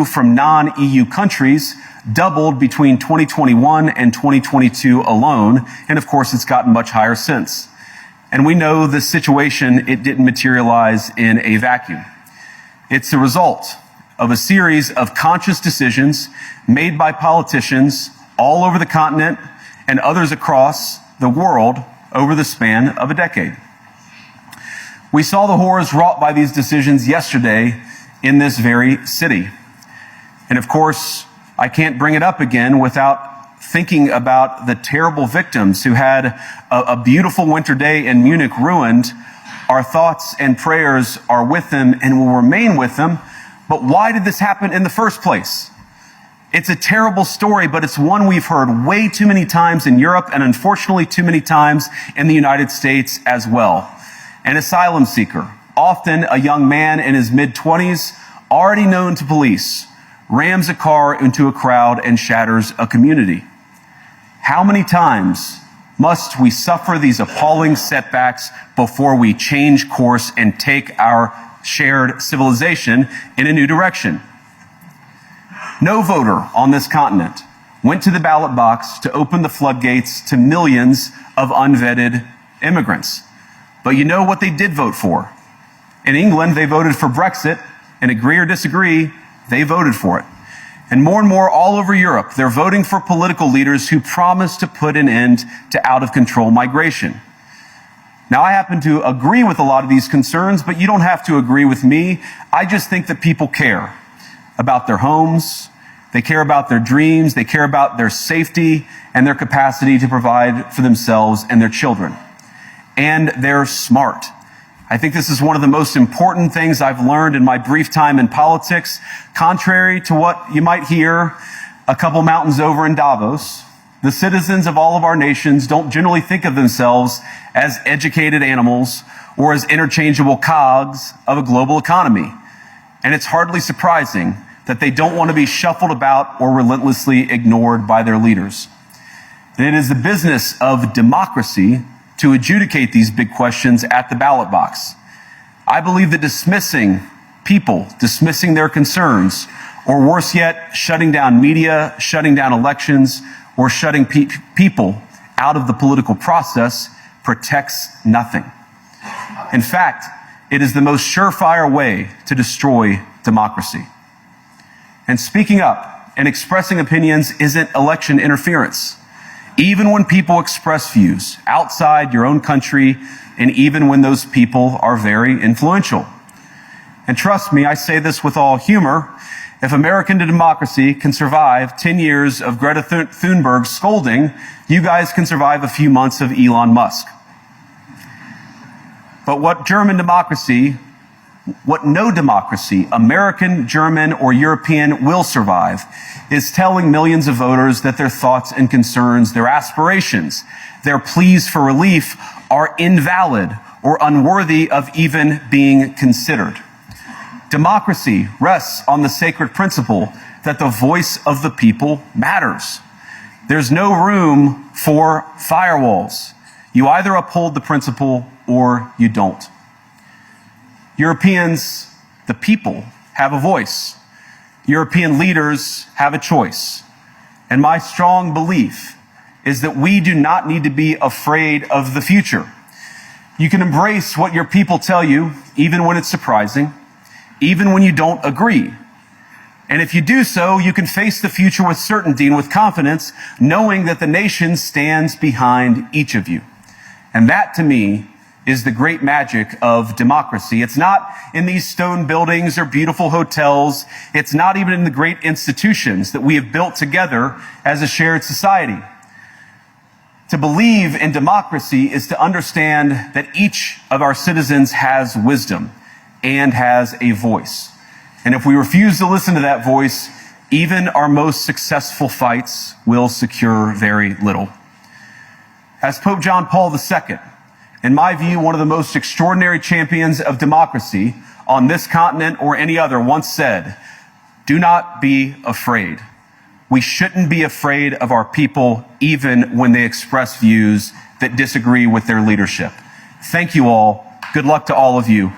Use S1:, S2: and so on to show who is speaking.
S1: EU from non-EU countries doubled between 2021 and 2022 alone, and of course it's gotten much higher since. And we know the situation, it didn't materialize in a vacuum. It's the result of a series of conscious decisions made by politicians all over the continent and others across the world over the span of a decade. We saw the horrors wrought by these decisions yesterday in this very city. And of course, I can't bring it up again without thinking about the terrible victims who had a beautiful winter day in Munich ruined. Our thoughts and prayers are with them and will remain with them. But why did this happen in the first place? It's a terrible story, but it's one we've heard way too many times in Europe and unfortunately too many times in the United States as well. An asylum seeker, often a young man in his mid-20s, already known to police, rams a car into a crowd and shatters a community. How many times must we suffer these appalling setbacks before we change course and take our shared civilization in a new direction? No voter on this continent went to the ballot box to open the floodgates to millions of unvetted immigrants. But you know what they did vote for? In England, they voted for Brexit, and agree or disagree, they voted for it. And more all over Europe, they're voting for political leaders who promise to put an end to out-of-control migration. Now, I happen to agree with a lot of these concerns, but you don't have to agree with me. I just think that people care about their homes, they care about their dreams, they care about their safety and their capacity to provide for themselves and their children. And they're smart. I think this is one of the most important things I've learned in my brief time in politics. Contrary to what you might hear a couple mountains over in Davos, the citizens of all of our nations don't generally think of themselves as educated animals or as interchangeable cogs of a global economy. And it's hardly surprising that they don't want to be shuffled about or relentlessly ignored by their leaders. And it is the business of democracy to adjudicate these big questions at the ballot box. I believe that dismissing people, dismissing their concerns, or worse yet, shutting down media, shutting down elections, or shutting people out of the political process protects nothing. In fact, it is the most surefire way to destroy democracy. And speaking up and expressing opinions isn't election interference. Even when people express views outside your own country, and even when those people are very influential. And trust me, I say this with all humor, if American democracy can survive 10 years of Greta Thunberg scolding, you guys can survive a few months of Elon Musk. But what no democracy, American, German, or European, will survive is telling millions of voters that their thoughts and concerns, their aspirations, their pleas for relief are invalid or unworthy of even being considered. Democracy rests on the sacred principle that the voice of the people matters. There's no room for firewalls. You either uphold the principle or you don't. Europeans, the people, have a voice. European leaders have a choice. And my strong belief is that we do not need to be afraid of the future. You can embrace what your people tell you, even when it's surprising, even when you don't agree. And if you do so, you can face the future with certainty and with confidence, knowing that the nation stands behind each of you. And that, to me, is the great magic of democracy. It's not in these stone buildings or beautiful hotels. It's not even in the great institutions that we have built together as a shared society. To believe in democracy is to understand that each of our citizens has wisdom and has a voice. And if we refuse to listen to that voice, even our most successful fights will secure very little. As Pope John Paul II, in my view, one of the most extraordinary champions of democracy on this continent or any other, once said, "Do not be afraid." We shouldn't be afraid of our people, even when they express views that disagree with their leadership. Thank you all. Good luck to all of you.